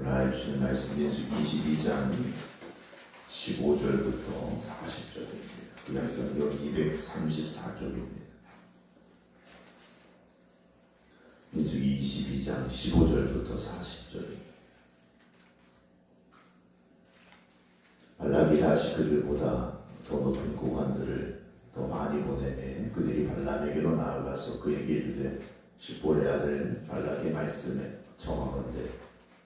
오늘 주신 말씀 민수기 22장 15절부터 40절입니다. 구약성경 234쪽입니다. 민수기 22장 15절부터 40절입니다. 발락이 다시 그들보다 더 높은 고관들을 더 많이 보내매 그들이 발람에게로 나아가서 그에게 이르되 십볼의 아들 발락의 말씀에 청하건대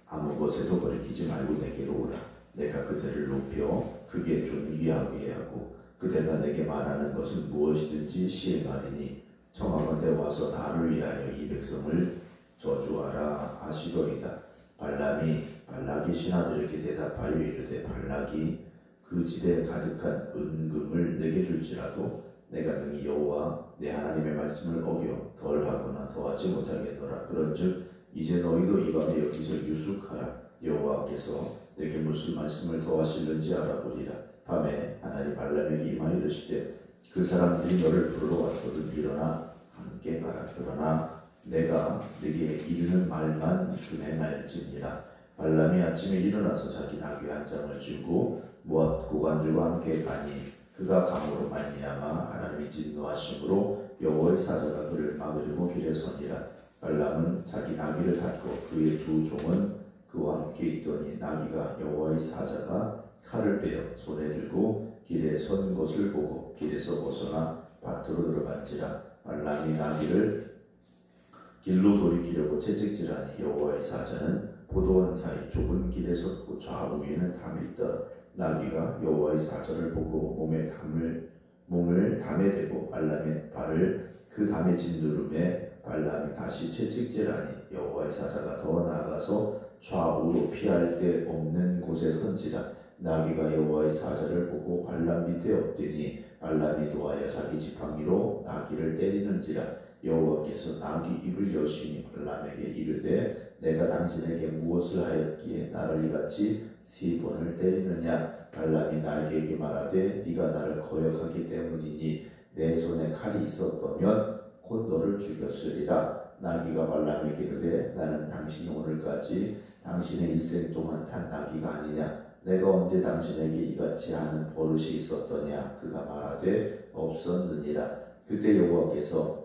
아무 것에도 거리끼지 말고 내게로 오라. 내가 그대를 높여 크게 존귀하게 하고 그대가 내게 말하는 것은 무엇이든지 시행하리니 청하건대 와서 나를 위하여 이 백성을 저주하라 하시더이다. 발락이 신하들에게 대답하여 이르되 발락이 그 집에 가득한 은금을 내게 줄지라도 내가 능히 여호와 내 하나님의 말씀을 어겨 덜하거나 더하지 못하겠노라. 그런즉 이제 너희도 이 밤에 여기서 유숙하라. 여호와께서 내게 무슨 말씀을 더하실는지 알아보리라. 밤에 하나님 발람에게 임하여 이르시되 그 사람들이 너를 부르러 왔거든 일어나 함께 가라. 그러나 내가 네게 이르는 말만 준행할지니라. 발람이 아침에 일어나서 자기 나귀 한 장을 쥐고 모압 고관들과 함께 가니 그가 감으로 말미암아 하나님이 진노하심으로 여호와의 사자가 그를 막으려고 길에 서니라. 발람은 자기 나귀를 닫고 그의 두 종은 그와 함께 있더니 나귀가 여호와의 사자가 칼을 빼어 손에 들고 길에 선 것을 보고 길에서 벗어나 밭으로 들어간지라. 발람이 나귀를 길로 돌이키려고 채찍질하니 여호와의 사자는 포도원 사이 좁은 길에 섰고 좌우에는 담이 있더라. 나귀가 여호와의 사자를 보고 몸을 담에 대고 발람의 발을 그 담에 짓누름에 발람이 다시 채찍질하니 여호와의 사자가 더 나아가서 좌우로 피할 데 없는 곳에 선지라. 나귀가 여호와의 사자를 보고 발람 밑에 엎드리니 발람이 노하여 자기 지팡이로 나귀를 때리는지라. 여호와께서 나귀 입을 여시니 발람에게 이르되 내가 당신에게 무엇을 하였기에 나를 이같이 3번을 때리느냐. 발람이 나에게 말하되 네가 나를 거역하기 때문이니 내 손에 칼이 있었다면 곧 너를 죽였으리라. 나귀가 발람에게 이르되 나는 당신이 오늘까지 당신의 일생 동안 탄 나귀가 아니냐. 내가 언제 당신에게 이같이 하는 버릇이 있었더냐. 그가 말하되 없었느니라. 그때 여호와께서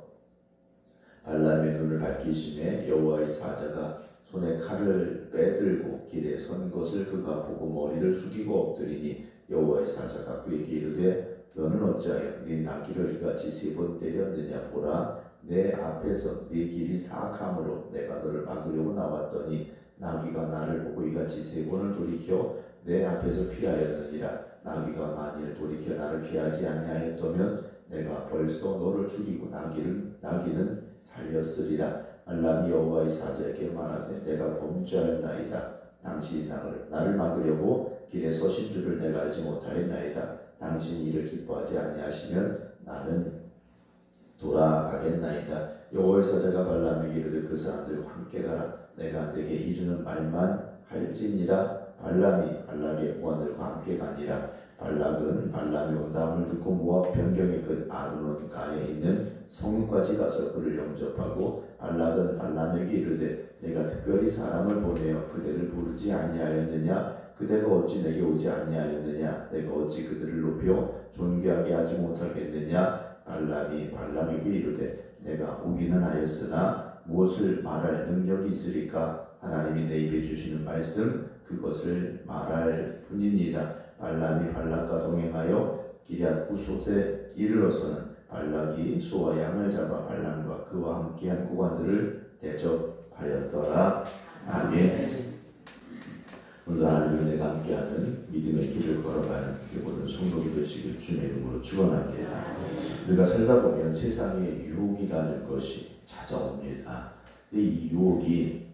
발람의 눈을 밝히시매 여호와의 사자가 손에 칼을 빼들고 길에 선 것을 그가 보고 머리를 숙이고 엎드리니 여호와의 사자가 그에게 이르되 너는 어찌하여 네 나귀를 이같이 3번 때렸느냐. 보라, 내 앞에서 네 길이 사악함으로 내가 너를 막으려고 나왔더니 나귀가 나를 보고 이같이 3번을 돌이켜 내 앞에서 피하였느니라. 나귀가 만일 돌이켜 나를 피하지 아니하였다면 내가 벌써 너를 죽이고 나귀는 살렸으리라. 발람이 여호와의 사자에게 말하되 내가 범죄하였나이다. 당신이 나를 막으려고 길에 서신 줄을 내가 알지 못하였나이다. 당신이 이를 기뻐하지 아니하시면 나는 돌아가겠나이다. 여호와의 사자가 발람에게 이르되 그 사람들과 함께 가라. 내가 내게 이르는 말만 할지니라. 발람이 발락의 고관들과 함께 가니라. 발락은 발람이 온다함을 듣고 모압 변경의 끝 아르논가에 있는 성까지 가서 그를 영접하고 발락은 발람에게 이르되 내가 특별히 사람을 보내어 그대를 부르지 아니하였느냐. 그대가 어찌 내게 오지 아니하였느냐. 내가 어찌 그들을 높여 존귀하게 하지 못하겠느냐. 발람이 발람에게 이르되 내가 오기는 하였으나 무엇을 말할 능력이 있으리까. 하나님이 내 입에 주시는 말씀 그것을 말할 뿐입니다. 발람이 발락과 동행하여 기럇 후솥에 이르러서는 발락이 소와 양을 잡아 발람과 그와 함께한 고관들을 대접하였더라. 아멘. 오늘 하나님과 내가 함께하는 믿음의 길을 걸어가는 모든 성도들 되시길 주님의 이름으로 축원합니다. 우리가 살다 보면 세상에 유혹이라는 것이 찾아옵니다. 이 유혹이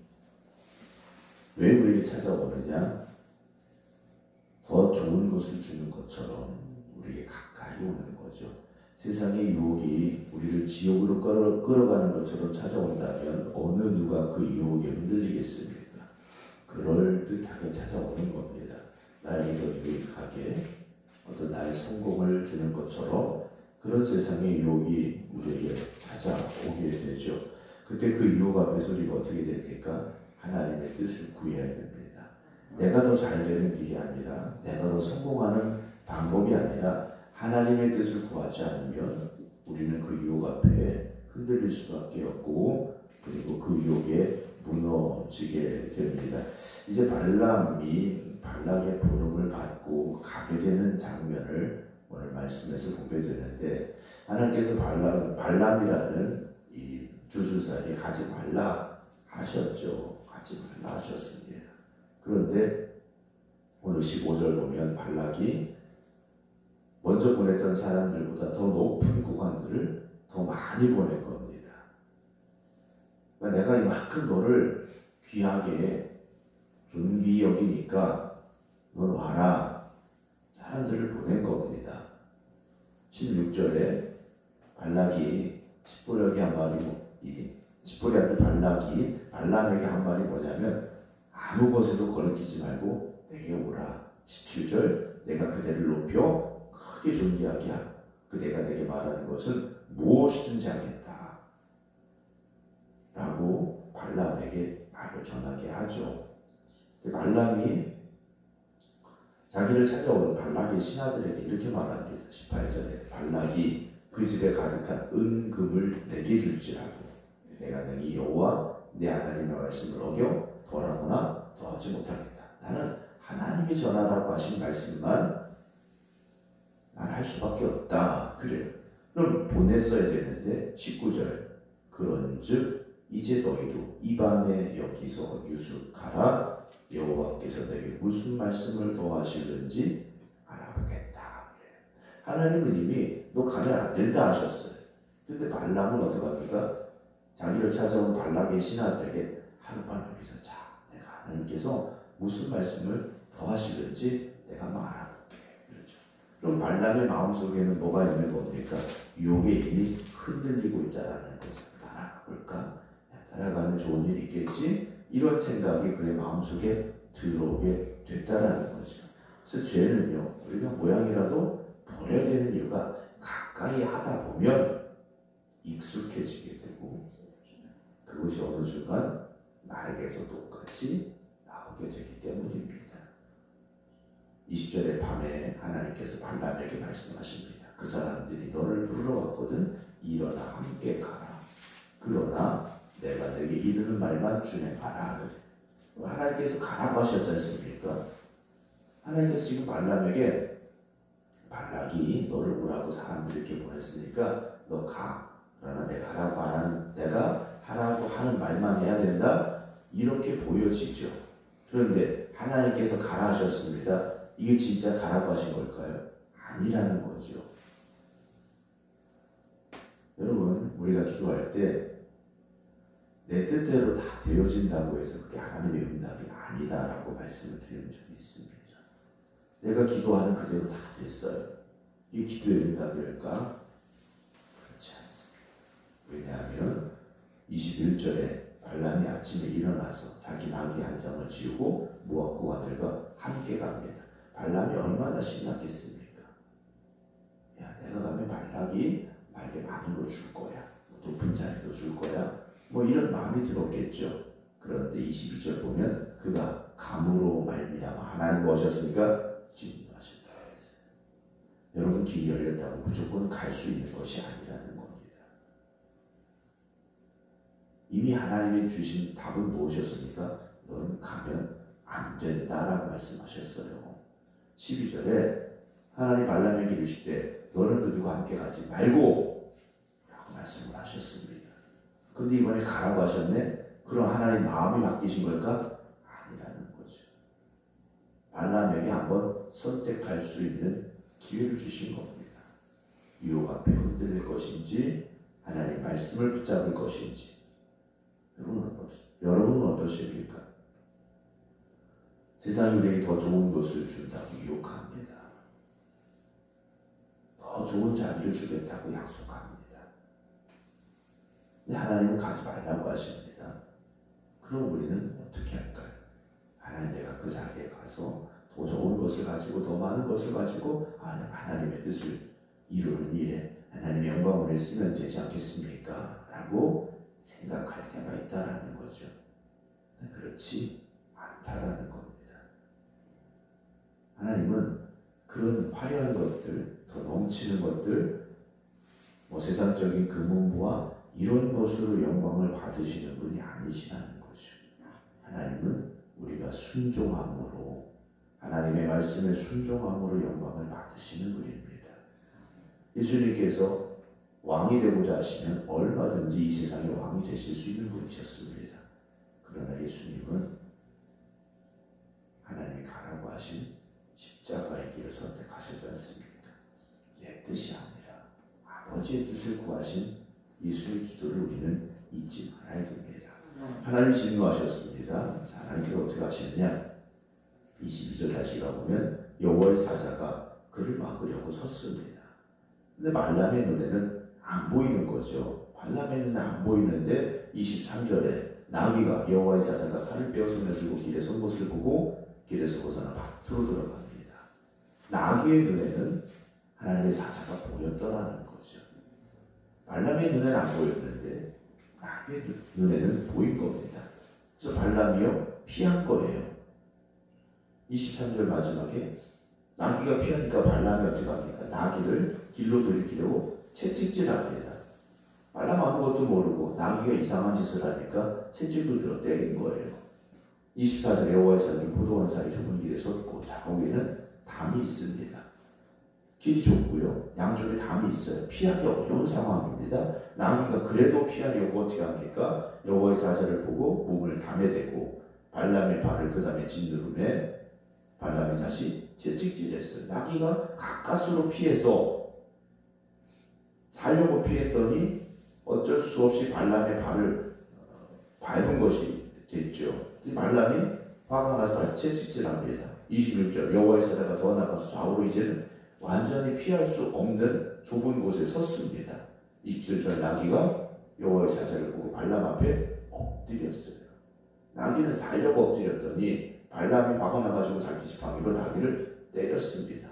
왜 우리에게 찾아오느냐? 더 좋은 것을 주는 것처럼 우리에게 가까이 오는 거죠. 세상의 유혹이 우리를 지옥으로 끌어가는 것처럼 찾아온다면 어느 누가 그 유혹에 흔들리겠습니까? 그럴듯하게 찾아오는 겁니다. 나에게 더 유익하게 어떤 나의 성공을 주는 것처럼 그런 세상의 유혹이 우리에게 찾아오게 되죠. 그때 그 유혹 앞에서 우리가 어떻게 됩니까? 하나님의 뜻을 구해야 됩니다. 내가 더 잘 되는 길이 아니라, 내가 더 성공하는 방법이 아니라 하나님의 뜻을 구하지 않으면 우리는 그 유혹 앞에 흔들릴 수밖에 없고, 그리고 그 유혹에 무너지게 됩니다. 이제 발람이 발락의 부름을 받고 가게 되는 장면을 오늘 말씀에서 보게 되는데, 하나님께서 발람이라는 이 주술사에게 가지 말라 하셨죠. 가지 말라 하셨습니다. 그런데 오늘 15절 보면 발락이 먼저 보냈던 사람들보다 더 높은 고관들을 더 많이 보낸 겁니다. 그러니까 내가 이만큼 너를 귀하게 존귀히 여기니까 넌 와라. 사람들을 보낸 겁니다. 16절에 발락이 십보리에게 한 말이, 십보리한테 발락이 발람에게 한 말이 뭐냐면, 아무 것에도 거리끼지 말고 내게 오라. 17절, 내가 그대를 높여 크게 존귀하게 하고 그대가 내게 말하는 것은 무엇이든지 하겠다 라고 발람에게 말을 전하게 하죠. 발람이 자기를 찾아온 발락의 신하들에게 이렇게 말합니다. 18절에 발락이 그 집에 가득한 은금을 내게 줄지라도 내가 능히 여호와 내 하나님의 말씀을 어겨 덜하거나 더하지 못하겠다. 나는 하나님이 전하라고 하신 말씀만 난 할 수밖에 없다. 그래요. 그럼 보냈어야 되는데 19절, 그런즉 이제 너희도 이 밤에 여기서 유숙하라. 여호와께서 내게 무슨 말씀을 더하시는지 알아보겠다. 하나님은 이미 너 가면 안 된다 하셨어요. 근데 발람은 어떡합니까? 자기를 찾아온 발람의 신하들에게 하룻밤 여기서 자. 내가 하나님께서 무슨 말씀을 더하시는지 내가 한번 알아볼게. 그렇죠. 그럼 발람의 마음속에는 뭐가 있는 겁니까? 유혹에 이미 흔들리고 있다라는 거죠. 따라가볼까? 따라가면 좋은 일이 있겠지? 이런 생각이 그의 마음속에 들어오게 됐다라는 거죠. 그래서 죄는요, 우리가 모양이라도 버려야 되는 이유가 가까이 하다 보면 익숙해지게 되고, 그것이 어느 순간 나에게서 똑같이 나오게 되기 때문입니다. 20절의 밤에 하나님께서 발람에게 말씀하십니다. 그 사람들이 너를 부르러 왔거든. 일어나 함께 가라. 그러나 내가 내게 이르는 말만 준행하라. 그래. 하나님께서 가라고 하셨지 않습니까? 하나님께서 지금 발람에게 발락이 너를 오라고 사람들에게 보냈으니까 너 가. 그러나 내가 하라고 하는 말만 해야 된다. 이렇게 보여지죠. 그런데 하나님께서 가라 하셨습니다. 이게 진짜 가라고 하신 걸까요? 아니라는 거죠. 여러분, 우리가 기도할 때 내 뜻대로 다 되어진다고 해서 그게 하나님의 응답이 아니다라고 말씀을 드린 적이 있습니다. 내가 기도하는 그대로 다 됐어요. 이게 기도의 응답일까? 그렇지 않습니다. 왜냐하면 21절에 발람이 아침에 일어나서 자기 나귀 한 장을 지우고 모압 고관들과 함께 갑니다. 발람이 얼마나 신났겠습니까? 야, 내가 가면 발락이 나에게 많은 걸 줄 거야. 높은 자리도 줄 거야. 뭐 이런 마음이 들었겠죠. 그런데 22절 보면 그가 감으로 말미암아 하나님 뭐 하셨습니까? 진노하셨다 했어요. 여러분, 길이 열렸다고 무조건 갈 수 있는 것이 아니라는 겁니다. 이미 하나님이 주신 답은 무엇이었습니까? 너는 가면 안 된다라고 말씀하셨어요. 12절에 하나님 발람에게 이르시되 너는 그들과 함께 가지 말고 라고 말씀을 하셨습니다. 근데 이번에 가라고 하셨네? 그럼 하나님 마음이 바뀌신 걸까? 아니라는 거죠. 발람에게 한번 선택할 수 있는 기회를 주신 겁니다. 유혹 앞에 흔들릴 것인지 하나님 말씀을 붙잡을 것인지. 여러분은 어떠십니까? 세상이 우리에게 더 좋은 것을 준다고 유혹합니다. 더 좋은 자리를 주겠다고 약속합니다. 근데 하나님은 가지 말라고 하십니다. 그럼 우리는 어떻게 할까요? 하나님, 내가 그 자리에 가서 더 좋은 것을 가지고 더 많은 것을 가지고 하나님의 뜻을 이루는 일에 하나님의 영광을 쓰면 되지 않겠습니까? 라고 생각할 때가 있다라는 거죠. 그렇지 않다라는 겁니다. 그런 화려한 것들, 더 넘치는 것들, 세상적인 금은부와 이런 것으로 영광을 받으시는 분이 아니시라는 거죠. 하나님은 우리가 순종함으로, 하나님의 말씀에 순종함으로 영광을 받으시는 분입니다. 예수님께서 왕이 되고자 하시면 얼마든지 이 세상의 왕이 되실 수 있는 분이셨습니다. 그러나 예수님은 하나님이 가라고 하신 십자가의 길을 선택하시지 않습니까? 내 뜻이 아니라 아버지의 뜻을 구하신 예수의 기도를 우리는 잊지 말아야 됩니다. 하나님 진노하셨습니다. 하나님께서 어떻게 하시느냐? 22절 다시 가보면 여호와의 사자가 그를 막으려고 섰습니다. 근데 발람의 눈에는 안 보이는 거죠. 발람의 눈에 안 보이는데 23절에 나귀가 여호와의 사자가 칼을 빼어서 들고 길에 선 것을 보고 길에서 벗어나 밭으로 들어갑니다. 나귀의 눈에는 하나님의 사자가 보였더라는 거죠. 발람의 눈에는 안 보였는데 나귀의 눈에는 보인 겁니다. 그래서 발람이요 피한 거예요. 23절 마지막에 나귀가 피하니까 발람이 어떻게 합니까? 나귀를 길로 돌이키려고 채찍질합니다. 발람 아무것도 모르고 나귀가 이상한 짓을 하니까 채찍을 들어 때린 거예요. 24절에 여호와의 사자는 포도원 사이 좁은 길에 섰고 좌우에는 담이 있습니다. 길이 좁고요. 양쪽에 담이 있어요. 피하기 어려운 상황입니다. 나귀가 그래도 피하려고 어떻게 합니까? 여호와의 사자를 보고 몸을 담에 대고 발람의 발을 그 다음에 짓누르매 발람이 다시 채찍질했어요. 나귀가 가까스로 피해서 살려고 피했더니 어쩔 수 없이 발람의 발을 밟은 것이 됐죠. 발람이 화가 나서 다시 채찍질합니다. 26절 여호와의 사자가 더 나가서 좌우로 이제는 완전히 피할 수 없는 좁은 곳에 섰습니다. 27절 나귀가 여호와의 사자를 보고 발람 앞에 엎드렸어요. 나귀는 살려고 엎드렸더니 발람이 화가 나가지고 자기 지팡이로 나귀를 때렸습니다.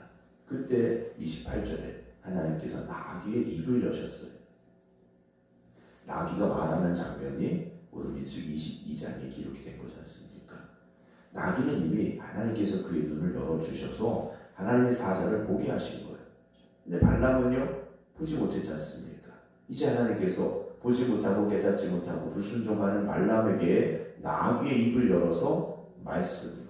그때 28절에 하나님께서 나귀의 입을 여셨어요. 나귀가 말하는 장면이 오늘 민수기 22장에 기록이 된 거지 않습니까? 나귀는 이미 하나님께서 그의 눈을 열어주셔서 하나님의 사자를 보게 하신 거예요. 근데 발람은요 보지 못했지 않습니까? 이제 하나님께서 보지 못하고 깨닫지 못하고 불순종하는 발람에게 나귀의 입을 열어서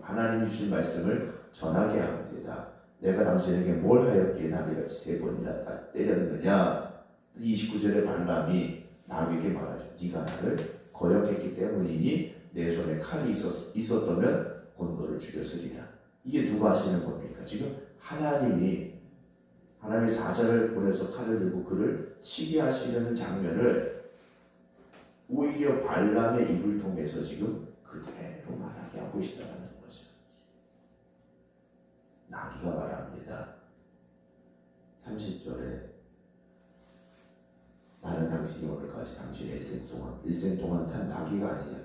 하나님이 주신 말씀을 전하게 합니다. 내가 당신에게 뭘 하였기에 나귀같이 3번이나 때렸느냐? 29절에 발람이 나귀에게 말하죠. 네가 나를 거역했기 때문이니 내 손에 칼이 있었다면 곧 너를 죽였으리라. 이게 누가 하시는 겁니까? 지금 하나님이 하나님의 사자를 보내서 칼을 들고 그를 치게 하시려는 장면을 오히려 발람의 입을 통해서 지금 그대로 말하게 하고 있다는 거죠. 나귀가 말합니다. 30절에 나는 당신이 오늘까지 당신의 일생 동안 탄 나귀가 아니냐?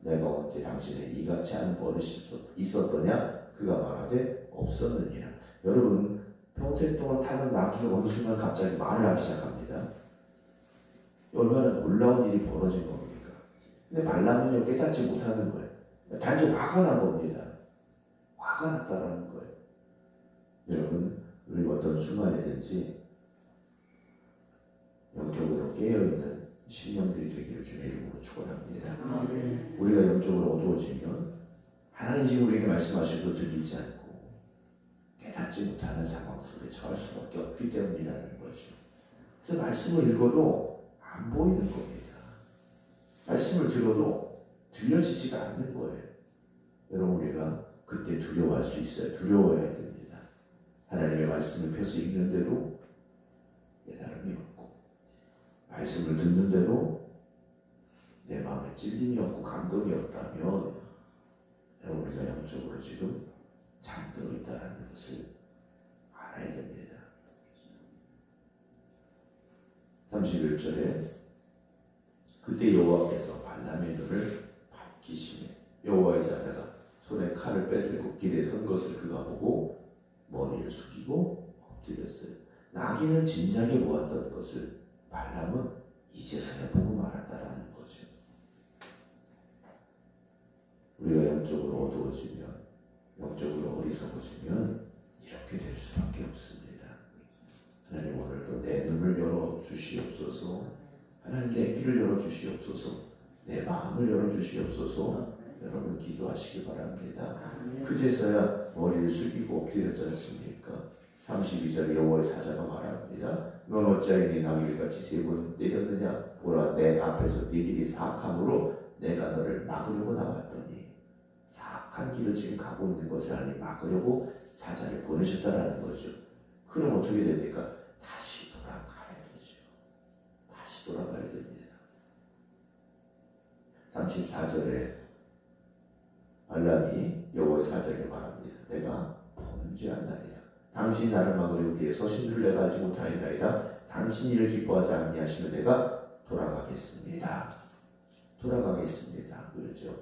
내가 언제 당신의 이같이 하는 버릇이 있었더냐? 그가 말하되 없었느니라. 여러분 평생 동안 타던 나귀가 어느 순간 갑자기 말을 하기 시작합니다. 얼마나 놀라운 일이 벌어진 겁니까? 근데 발람은요 깨닫지 못하는 거예요. 단지 화가 난 겁니다. 화가 났다라는 거예요. 여러분 우리가 어떤 순간이든지 영적으로 깨어있는 심령들이 되기를 주의 이름으로 축원합니다. 우리가 영적으로 어두워지면 하나님 지금 우리에게 말씀하셔도 들리지 않고 깨닫지 못하는 상황 속에 처할 수밖에 없기 때문이라는 거죠. 그래서 말씀을 읽어도 안 보이는 겁니다. 말씀을 들어도 들려지지가 않는 거예요. 여러분 우리가 그때 두려워할 수 있어요. 두려워해야 됩니다. 하나님의 말씀을 펴서 읽는데도 깨달음이 없고 말씀을 듣는데도 내 마음에 찔림이 없고 감동이 없다면 여러분 우리가 영적으로 지금 잠들어 있다는 것을 알아야 됩니다. 31절에 그때 여호와께서 발람의 눈을 밝히시매 여호와의 사자가 손에 칼을 빼들고 길에 선 것을 그가 보고 머리를 숙이고 엎드렸어요. 나귀는 진작에 보았던 것을 발람은 이제서야 보고 말았다라는 거죠. 우리가 영적으로 어두워지면 영적으로 어리석어지면 이렇게 될 수밖에 없습니다. 하나님 오늘도 내 눈을 열어주시옵소서. 하나님 내 귀를 열어주시옵소서. 내 마음을 열어주시옵소서. 여러분 기도하시기 바랍니다. 그제서야 머리를 숙이고 엎드렸지 않습니까? 32절 여호와의 사자가 말합니다. 넌 어찌하여 네 나귀같이 3번 때렸느냐? 보라 내 앞에서 네 길이 사악함으로 내가 너를 막으려고 나왔더니 사악한 길을 지금 가고 있는 것을 아니 막으려고 사자를 보내셨다라는 거죠. 그럼 어떻게 됩니까? 다시 돌아가야 되죠. 다시 돌아가야 됩니다. 34절에 발람이 여호와의 사자에게 말합니다. 내가 범죄한나이다. 당신이 나를 막으려고 뒤에 서신 줄 내가 알지 못하였나이다. 당신 이를 기뻐하지 아니하시면 내가 돌아가겠습니다. 돌아가겠습니다. 그러죠.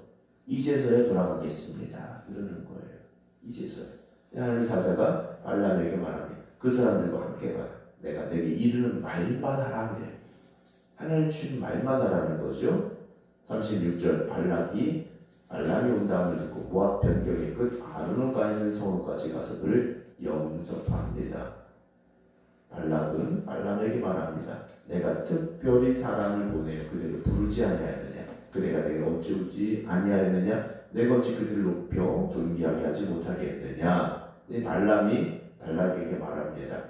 이제서야 돌아가겠습니다. 그러는 거예요. 이제서야. 하나님의 사자가 발람에게 말합니다. 그 사람들과 함께 가라. 내가 내게 이르는 말만 하라 그래요. 하나님 주신 말만 하라는 거죠. 36절 발람이 온다함을 듣고 모압 변경의 끝 아르논가 있는 성읍까지 가서 그를 영접합니다. 발락은 발람에게 말합니다. 내가 특별히 사람을 보내 그들을 부르지 아니하였느냐? 그대가 내가 어찌 오지 아니하였느냐? 내가 어찌 그들을 높여 존귀하게 하지 못하게 했느냐? 발람이 발락에게 말합니다.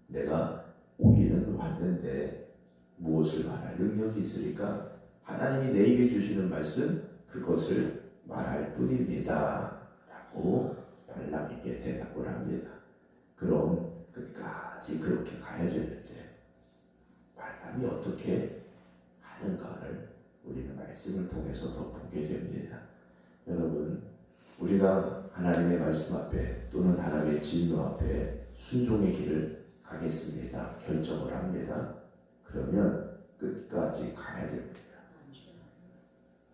내가 오기는 왔는데 무엇을 말할 능력이 있으리까? 하나님이 내 입에 주시는 말씀 그것을 말할 뿐입니다. 라고 발람에게 대답을 합니다. 그럼 끝까지 그렇게 가야 되는데 발람이 어떻게 하는가를 우리는 말씀을 통해서 더 보게 됩니다. 여러분 우리가 하나님의 말씀 앞에 또는 하나님의 진노 앞에 순종의 길을 가겠습니다. 결정을 합니다. 그러면 끝까지 가야 됩니다.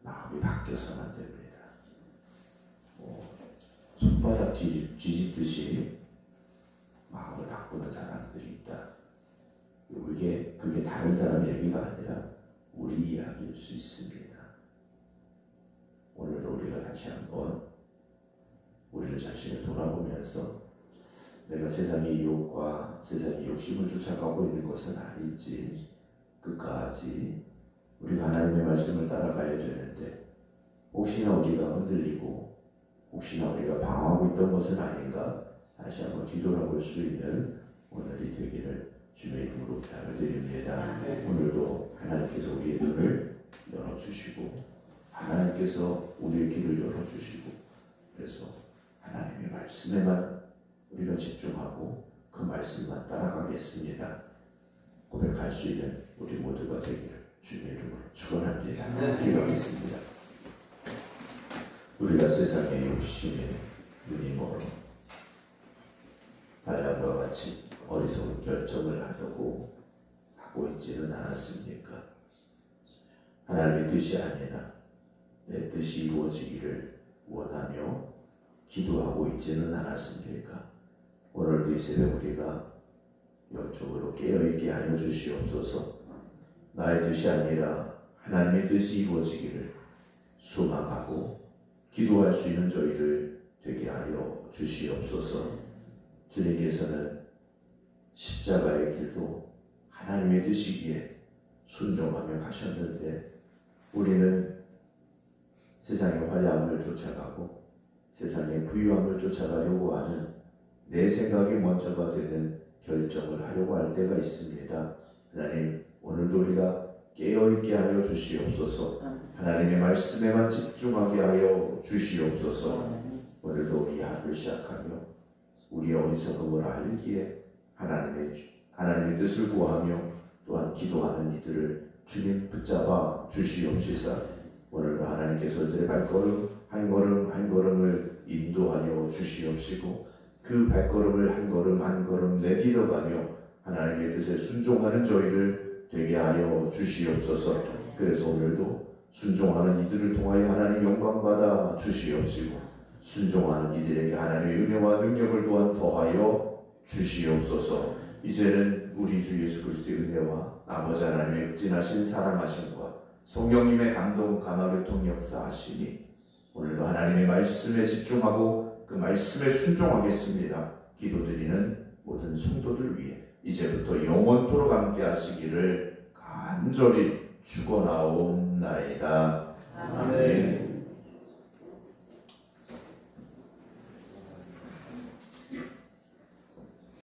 마음이 바뀌어서는 안 됩니다. 손바닥 뒤집듯이 마음을 바꾸는 사람들이 있다. 그게 다른 사람 얘기가 아니라 우리 이야기일 수 있습니다. 오늘도 우리가 다시 한번 우리를 자신을 돌아보면서 내가 세상의 유혹과 세상의 욕심을 쫓아가고 있는 것은 아닌지 끝까지 우리가 하나님의 말씀을 따라가야 되는데 혹시나 우리가 흔들리고 혹시나 우리가 방황하고 있던 것은 아닌가 다시 한번 뒤돌아볼 수 있는 오늘이 되기를 주의 이름으로 부탁을 드립니다. 오늘도 하나님께서 우리의 눈을 열어주시고 하나님께서 우리의 길을 열어주시고 그래서 하나님의 말씀에만 우리가 집중하고 그 말씀만 따라가겠습니다. 고백할 수 있는 우리 모두가 되기를 주님의 이름으로 축원합니다. 기도하겠습니다. 우리가 세상의 욕심에 눈이 멀어 발람과 같이 어리석은 결정을 하려고 하고 있지는 않았습니까? 하나님의 뜻이 아니라 내 뜻이 이루어지기를 원하며 기도하고 있지는 않았습니까? 오늘도 이 새벽 우리가 영적으로 깨어있게 하여 주시옵소서. 나의 뜻이 아니라 하나님의 뜻이 이루어지기를 소망하고 기도할 수 있는 저희를 되게 하여 주시옵소서. 주님께서는 십자가의 길도 하나님의 뜻이기에 순종하며 가셨는데 우리는 세상의 화려함을 쫓아가고 세상의 부유함을 쫓아가려고 하는 내 생각이 먼저가 되는 결정을 하려고 할 때가 있습니다. 하나님 오늘도 우리가 깨어있게 하여 주시옵소서. 하나님의 말씀에만 집중하게 하여 주시옵소서. 오늘도 우리 하루를 시작하며 우리의 어리석음을 알기에 하나님의 뜻을 구하며 또한 기도하는 이들을 주님 붙잡아 주시옵시사. 오늘도 하나님께서 그들의 발걸음 한 걸음 한 걸음을 인도하여 주시옵시고 그 발걸음을 한 걸음 한 걸음 내디뎌가며 하나님의 뜻에 순종하는 저희를 되게 하여 주시옵소서. 그래서 오늘도 순종하는 이들을 통하여 하나님 영광받아 주시옵시고 순종하는 이들에게 하나님의 은혜와 능력을 또한 더하여 주시옵소서. 이제는 우리 주 예수 그리스도의 은혜와 아버지 하나님의 극진하신 사랑하심과 성령님의 감동 감화교통 역사하시니 오늘도 하나님의 말씀에 집중하고 그 말씀에 순종하겠습니다. 기도드리는 모든 성도들 위해 이제부터 영원토록 함께 하시기를 간절히 축원하옵나이다. 아멘.